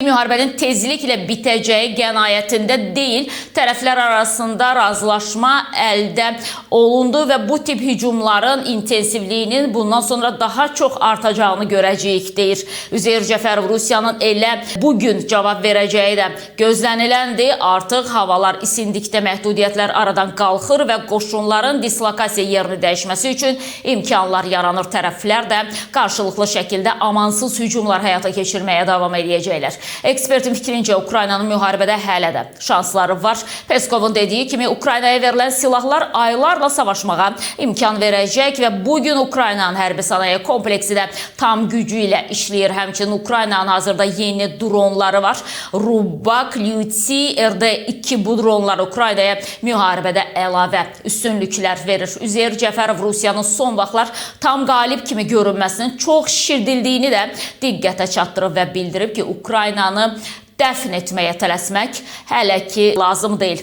Müharibənin tezliklə bitəcəyi qənaətində deyil, tərəflər arasında razılaşma əldə olundu və bu tip hücumların intensivliyinin bundan sonra daha çox artacağını görəcəyik, deyir Üzeyir Cəfərov. Rusiyanın elə bugün cavab verəcəyi də gözləniləndir. Artıq havalar isindikdə məhdudiyyətlər aradan qalxır və qoşunların dislokasiya yerini dəyişməsi üçün imkanlar yaranır. Tərəflər də qarşılıqlı şəkildə amansız hücumlar həyata keçirməyə davam edəcəklər. Ekspertin fikrincə Ukraynanın müharibədə hələ də şansları var. Peskovun dediyi kimi Ukraynaya verilən silahlar aylarla savaşmağa imkan verəcək və bugün Ukraynanın hərbi sənaye kompleksi də tam gücü ilə işləyir. Həmçinin Ukraynanın hazırda yeni dronları var. Rubak, Lyuti, RD-2 bu dronlar Ukraynaya müharibədə əlavə üstünlüklər verir. Üzeyir Cəfərov Rusiyanın son vaxtlar tam qalib kimi görünməsinin çox şişirdildiyini də diqqətə çatdırıb və bildirib ki, Ukraynanı dəfn etməyə tələsmək hələ ki lazım deyil.